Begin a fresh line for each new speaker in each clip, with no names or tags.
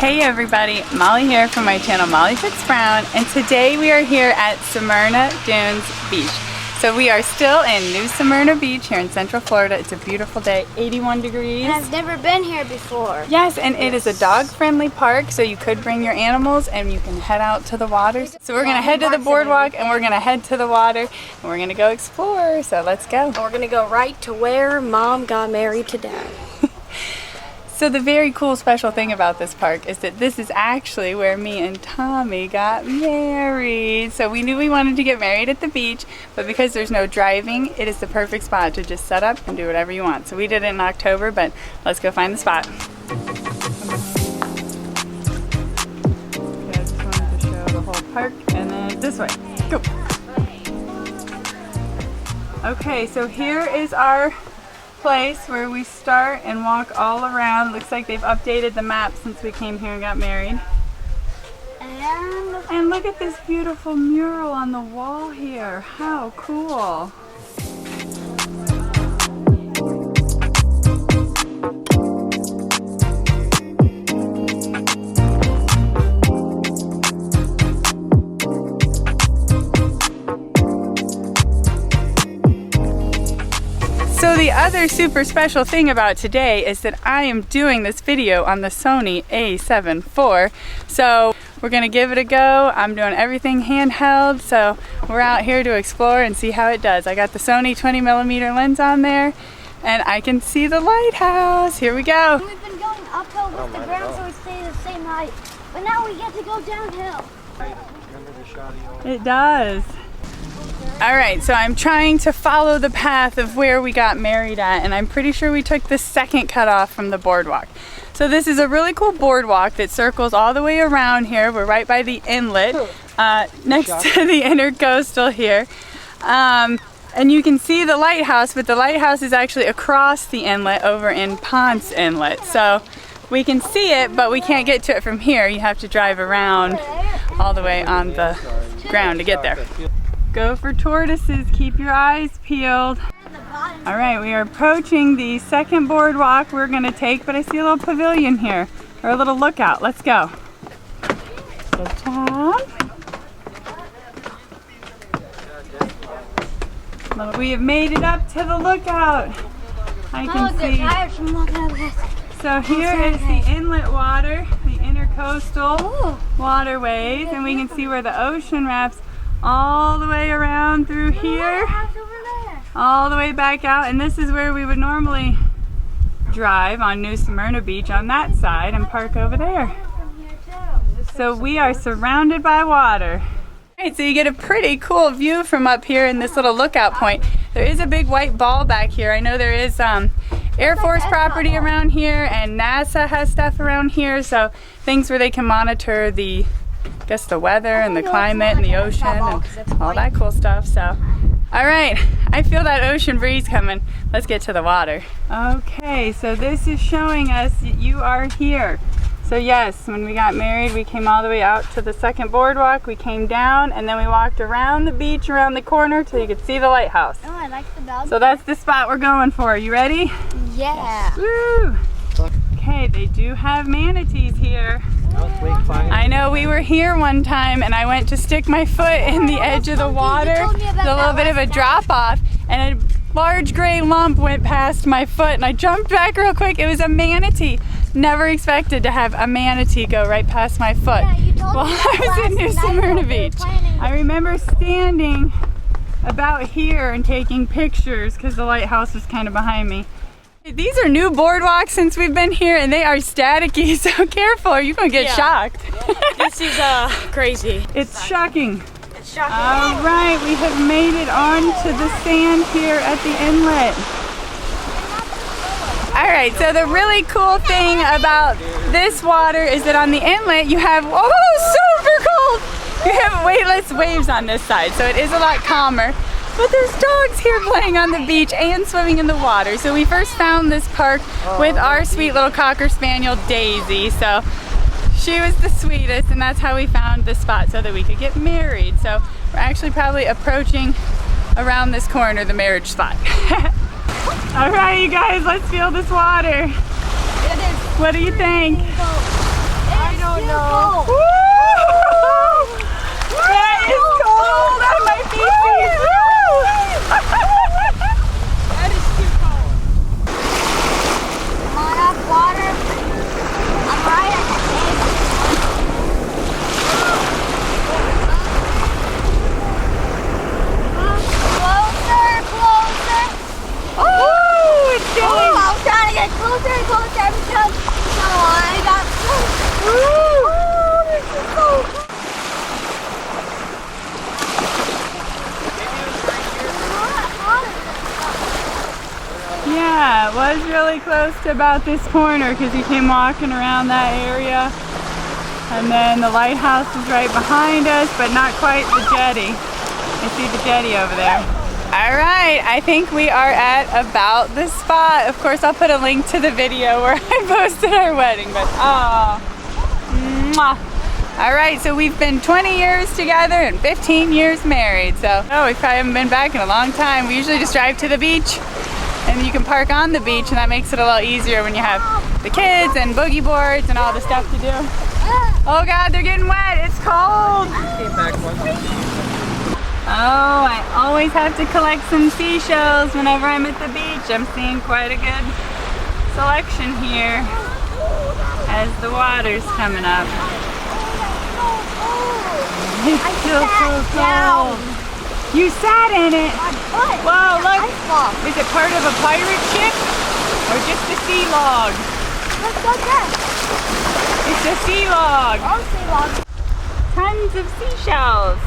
Hey everybody, Molly here from my channel Molly Fix Brown, and today we are here at Smyrna Dunes Beach. So we are still in New Smyrna Beach here in Central Florida. It's a beautiful day, 81 degrees.
And I've never been here before.
Yes, and it is a dog-friendly park, so you could bring your animals and you can head out to the water. So we're gonna head to the boardwalk and we're gonna head to the water and we're gonna go explore, so let's go.
And we're gonna go right to where Mom got married to Dad.
So the very cool special thing about this park is that this is actually where me and Tommy got married. So we knew we wanted to get married at the beach, but because there's no driving, it is the perfect spot to just set up and do whatever you want. So we did it in October, but let's go find the spot. Okay, I just wanted to show the whole park, and then this way. Go. Okay, so here is our place where we start and walk all around. Looks like they've updated the map since we came here and got married. And look at this beautiful mural on the wall here. How cool. So the other super special thing about today is that I am doing this video on the Sony a7iv IV. So we're gonna give it a go. I'm doing everything handheld, so we're out here to explore and see how it does. I got the Sony 20mm lens on there and I can see the lighthouse. Here we go.
We've been going uphill with the ground so we stay the same height. But now we get to go downhill.
It does. All right, so I'm trying to follow the path of where we got married at, and I'm pretty sure we took the second cutoff from the boardwalk. So this is a really cool boardwalk that circles all the way around here. We're right by the inlet, next to the intercoastal here. And you can see the lighthouse, but the lighthouse is actually across the inlet over in Ponce Inlet. So we can see it, but we can't get to it from here. You have to drive around all the way on the ground to get there. Go for tortoises, keep your eyes peeled. All right, we are approaching the second boardwalk we're gonna take, but I see a little pavilion here, or a little lookout. Let's go. So Tom. Well, we have made it up to the lookout. I can see. So here is the inlet water, the intercoastal waterways, and we can see where the ocean wraps all the way around through here, all the way back out, and this is where we would normally drive on New Smyrna Beach on that side and park over there. So we are surrounded by water. All right, so you get a pretty cool view from up here in this little lookout point. There is a big white ball back here. I know there is Air Force property around here, and NASA has stuff around here, so things where they can monitor the weather and the climate and the ocean and all that cool stuff. So, all right, I feel that ocean breeze coming. Let's get to the water. Okay, so this is showing us that you are here. So yes, when we got married, we came all the way out to the second boardwalk. We came down and then we walked around the beach, around the corner till you could see the lighthouse.
Oh, I like the dog.
So that's the spot we're going for. You ready?
Yeah.
Woo! Okay, they do have manatees here. I know, we were here one time and I went to stick my foot in the edge of the water. There's a little bit of a drop off and a large gray lump went past my foot and I jumped back real quick. It was a manatee. Never expected to have a manatee go right past my foot while I was in New Smyrna Beach. I remember standing about here and taking pictures because the lighthouse was kind of behind me. These are new boardwalks since we've been here and they are staticky, so careful or you're going to get shocked.
This is crazy.
It's shocking.
It's shocking.
All right, we have made it onto the sand here at the inlet. All right, so the really cool thing about this water is that on the inlet you have, oh, super cold! You have weightless waves on this side, so it is a lot calmer. But there's dogs here playing on the beach and swimming in the water. So we first found this park with our sweet little Cocker Spaniel, Daisy. So she was the sweetest, and that's how we found this spot so that we could get married. So we're actually probably approaching around this corner, the marriage spot. All right, you guys, let's feel this water. What do you think?
It's too cold.
That is cold on my feet.
That is too cold.
Come on up, water. I'm right at the edge. Closer, closer.
Ooh, it's chilly.
Oh, I was trying to get closer and closer every time. I got close.
Ooh.
Oh, this is so cold.
Yeah, it was really close to about this corner because he came walking around that area. And then the lighthouse is right behind us, but not quite the jetty. I see the jetty over there. All right, I think we are at about the spot. Of course, I'll put a link to the video where I posted our wedding, but mwah. All right, so we've been 20 years together and 15 years married. So, we probably haven't been back in a long time. We usually just drive to the beach and you can park on the beach, and that makes it a lot easier when you have the kids and boogie boards and all the stuff to do. Oh God, they're getting wet, it's cold. Oh, I always have to collect some seashells whenever I'm at the beach. I'm seeing quite a good selection here as the water's coming up. It's still so cold. You sat in it. Whoa, look. Is it part of a pirate ship or just a sea log?
Let's go there.
It's a sea log.
Oh, sea log.
Tons of seashells.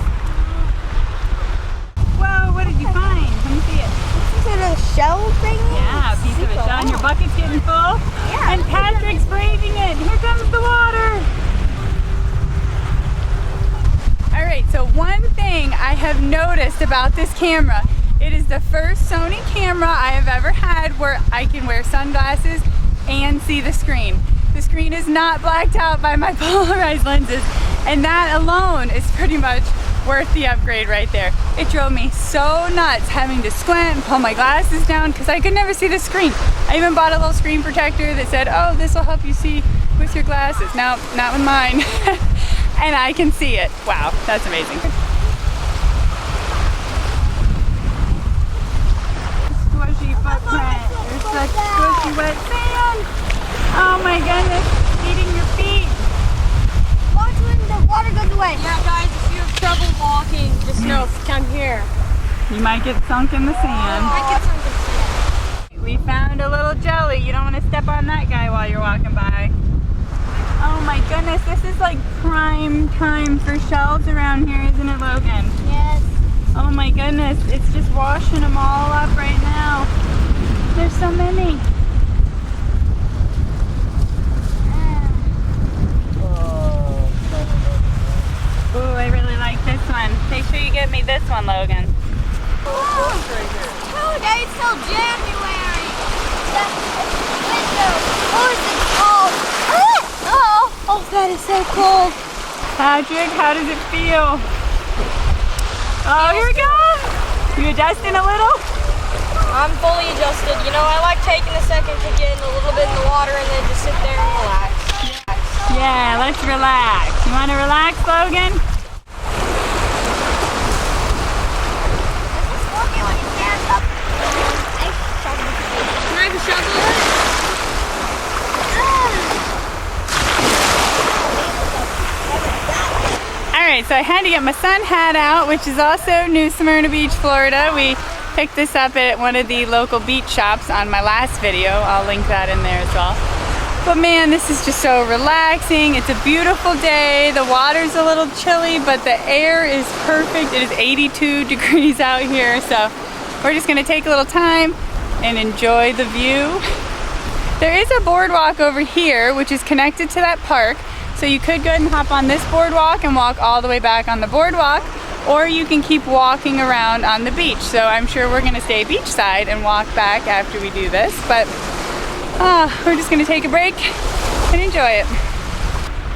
Whoa, what did you find? Let me see it.
Is it a shell thing?
Yeah, a piece of it, Sean. Your bucket's getting full.
Yeah.
And Patrick's braiding it. Here comes the water. All right, so one thing I have noticed about this camera, it is the first Sony camera I have ever had where I can wear sunglasses and see the screen. The screen is not blacked out by my polarized lenses, and that alone is pretty much worth the upgrade right there. It drove me so nuts having to squint and pull my glasses down because I could never see the screen. I even bought a little screen protector that said, oh, this will help you see with your glasses. No, not with mine. And I can see it. Wow, that's amazing. Squishy footprint. There's such squishy wet sand. Oh my goodness, eating your feet.
Watch when the water goes away.
Yeah, guys, if you have trouble walking, just know, come here.
You might get sunk in the sand.
I get something.
We found a little jelly. You don't want to step on that guy while you're walking by. Oh my goodness, this is like prime time for shells around here, isn't it, Logan?
Yes.
Oh my goodness, it's just washing them all up right now. There's so many. Ooh, I really like this one. Make sure you get me this one, Logan.
Oh, it's till January. Oh, is it cold? Oh, that is so cold.
Patrick, how does it feel? Oh, here we go. You adjusting a little?
I'm fully adjusted. You know, I like taking a second to get in a little bit in the water and then just sit there and relax.
Yeah, let's relax. You want to relax, Logan?
This is funky when you stand up.
Can I have a shovel?
Alright, so I had to get my sun hat out, which is also New Smyrna Beach, Florida. We picked this up at one of the local beach shops on my last video. I'll link that in there as well. But man, this is just so relaxing. It's a beautiful day. The water's a little chilly, but the air is perfect. It is 82 degrees out here, so we're just gonna take a little time and enjoy the view. There is a boardwalk over here, which is connected to that park. So you could go ahead and hop on this boardwalk and walk all the way back on the boardwalk, or you can keep walking around on the beach. So I'm sure we're gonna stay beachside and walk back after we do this, but we're just gonna take a break and enjoy it.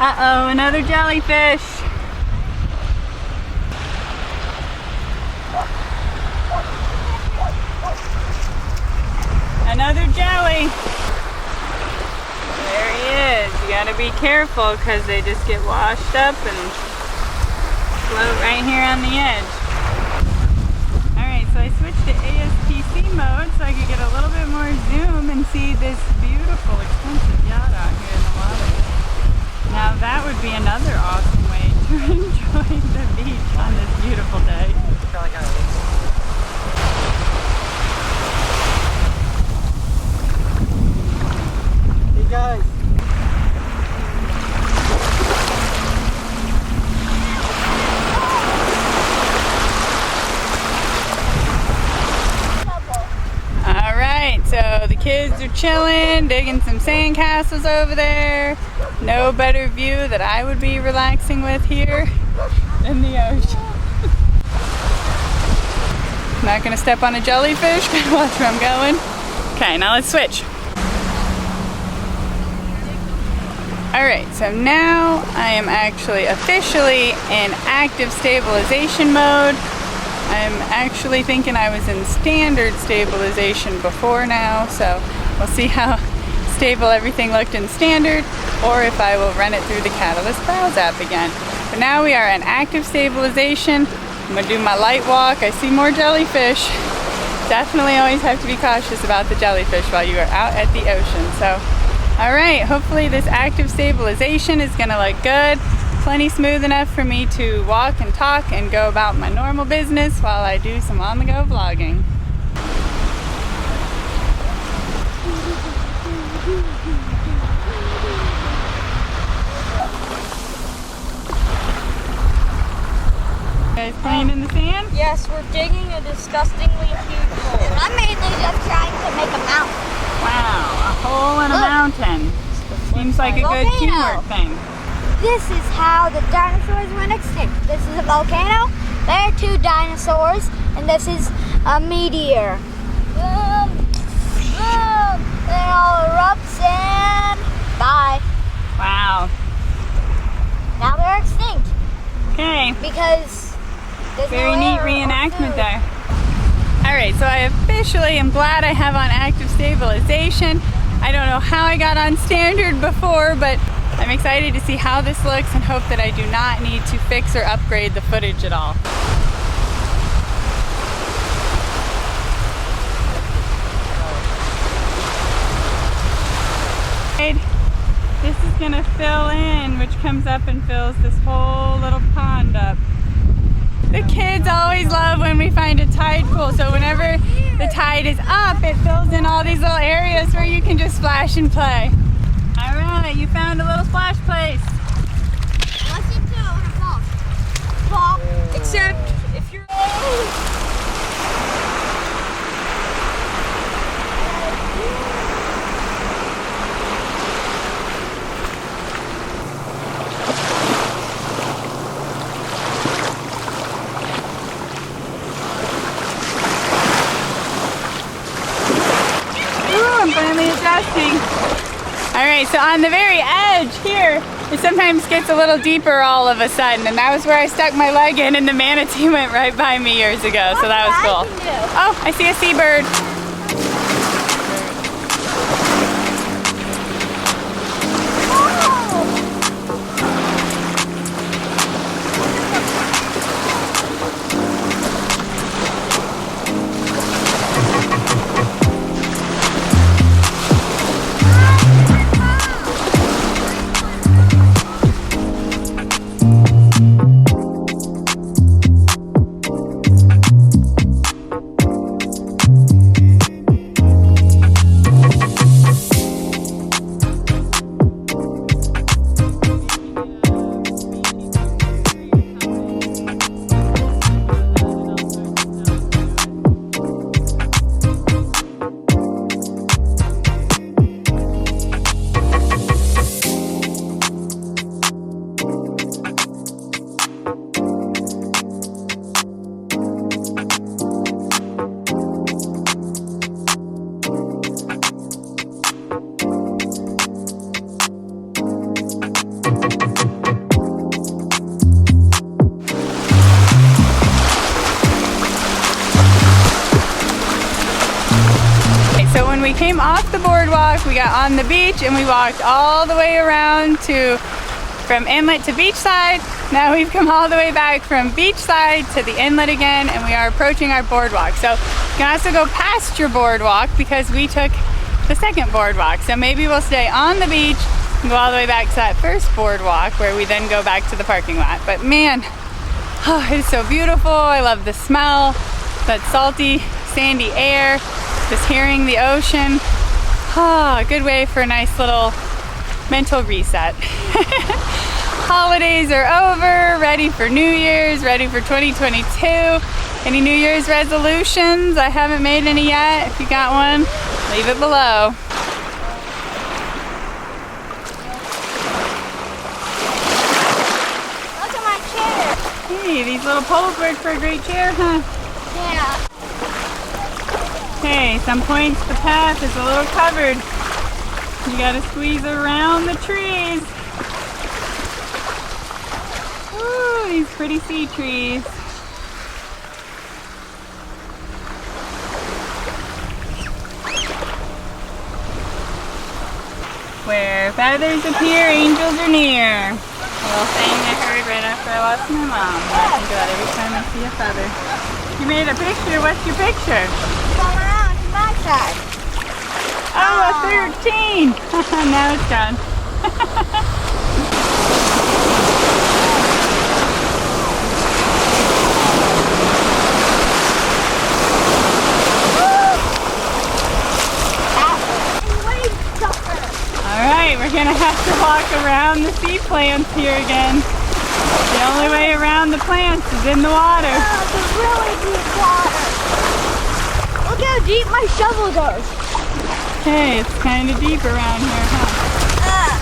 Uh-oh, another jellyfish. Another jelly. There he is. You gotta be careful because they just get washed up and float right here on the edge. Alright, so I switched to ASPC mode so I could get a little bit more zoom and see this beautiful, expensive yacht out here in the water. Now that would be another awesome way to enjoy the beach on this beautiful day.
Hey guys.
Alright, so the kids are chilling, digging some sandcastles over there. No better view that I would be relaxing with here than the ocean. Not gonna step on a jellyfish, gotta watch where I'm going. Okay, now let's switch. Alright, so now I am actually officially in active stabilization mode. I'm actually thinking I was in standard stabilization before now, so we'll see how stable everything looked in standard, or if I will run it through the Catalyst Browse app again. But now we are in active stabilization. I'm gonna do my light walk. I see more jellyfish. Definitely always have to be cautious about the jellyfish while you are out at the ocean. So, all right, hopefully this active stabilization is gonna look good. Plenty smooth enough for me to walk and talk and go about my normal business while I do some on-the-go vlogging. You guys playing in the sand?
Yes, we're digging a disgustingly huge hole.
And I'm mainly just trying to make a mountain.
Wow, a hole in a mountain. Seems like a good
Volcano.
teamwork thing.
This is how the dinosaurs went extinct. This is a volcano. There are two dinosaurs, and this is a meteor. Boom, boom. Then it all erupts and bye.
Wow.
Now they're extinct
Okay.
because there's
Very
no
neat
air or
reenactment
food.
there. Alright, so I officially am glad I have on active stabilization. I don't know how I got on standard before, but I'm excited to see how this looks and hope that I do not need to fix or upgrade the footage at all. This is going to fill in, which comes up and fills this whole little pond up. The kids always love when we find a tide pool, so whenever the tide is up, it fills in all these little areas where you can just splash and play. Alright, you found a little splash place.
Listen to it fall. Fall.
Except if you're...
I'm finally adjusting. Alright, so on the very edge here, it sometimes gets a little deeper all of a sudden, and that was where I stuck my leg in and the manatee went right by me years ago, so that was cool. Oh, I see a seabird. boardwalk. We got on the beach and we walked all the way around from inlet to beachside. Now we've come all the way back from beachside to the inlet again, and we are approaching our boardwalk. So you can also go past your boardwalk because we took the second boardwalk. So maybe we'll stay on the beach and go all the way back to that first boardwalk where we then go back to the parking lot. But man, oh, it's so beautiful. I love the smell, that salty, sandy air, just hearing the ocean. Oh, a good way for a nice little mental reset. Holidays are over, ready for New Year's, ready for 2022. Any New Year's resolutions? I haven't made any yet. If you got one, leave it below.
Look at my chair.
Hey, these little poles work for a great chair, huh?
Yeah.
Okay, some points the path is a little covered. You gotta squeeze around the trees. Ooh, these pretty sea trees. Where feathers appear, angels are near. A little thing I heard right after I lost my mom. I think about every time I see a feather. You made a picture. What's your picture?
Come around to my side.
Oh, a 13. Now it's done. Alright, we're gonna have to walk around the sea plants here again. The only way around the plants is in the water.
Oh, it's really deep water. Look how deep my shovel goes.
Okay, it's kind of deep around here, huh?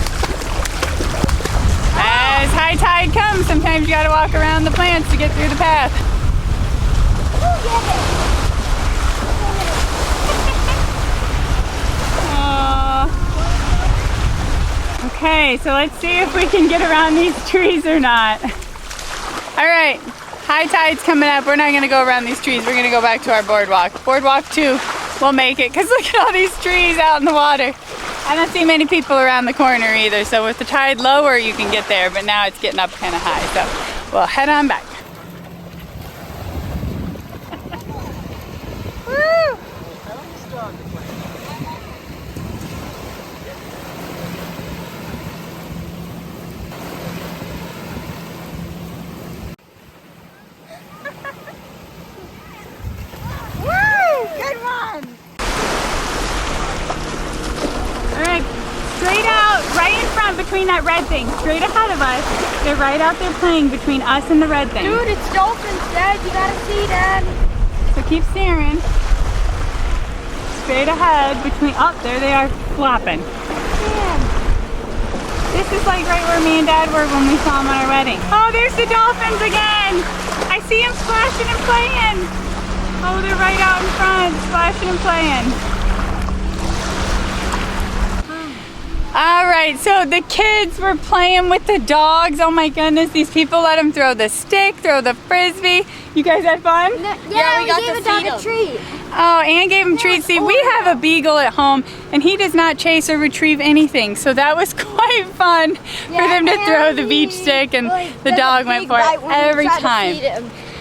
As high tide comes, sometimes you gotta walk around the plants to get through the path. Okay, so let's see if we can get around these trees or not. All right, high tide's coming up. We're not gonna go around these trees. We're gonna go back to our boardwalk. Boardwalk 2 will make it, because look at all these trees out in the water. I don't see many people around the corner either, so with the tide lower, you can get there, but now it's getting up kind of high, so we'll head on back. Woo! Good one! Alright, straight out, right in front between that red thing, straight ahead of us. They're right out there playing between us and the red thing.
Dude, it's dolphins, Dad. You gotta see that.
So keep staring. Straight ahead between, oh, there they are flopping.
Man.
This is like right where me and Dad were when we saw them at our wedding. Oh, there's the dolphins again! I see them splashing and playing. Oh, they're right out in front, splashing and playing. All right, so the kids were playing with the dogs. Oh my goodness, these people let them throw the stick, throw the frisbee. You guys had fun?
Yeah, we gave a dog a treat.
Oh, Ann gave him treats. See, we have a beagle at home, and he does not chase or retrieve anything. So that was quite fun for them to throw the beach stick, and the dog went for it every time.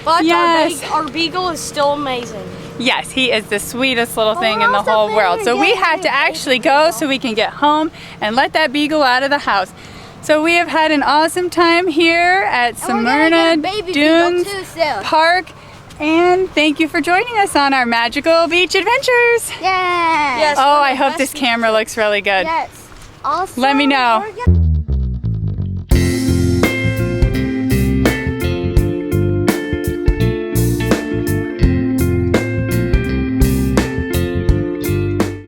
But
yes.
our beagle is still amazing.
Yes, he is the sweetest little thing in the whole world. So we have to actually go so we can get home and let that beagle out of the house. So we have had an awesome time here at Smyrna Dunes Park. And thank you for joining us on our magical beach adventures.
Yeah.
Yes,
Oh, I hope this camera looks really good.
Yes. Also,
Let me know.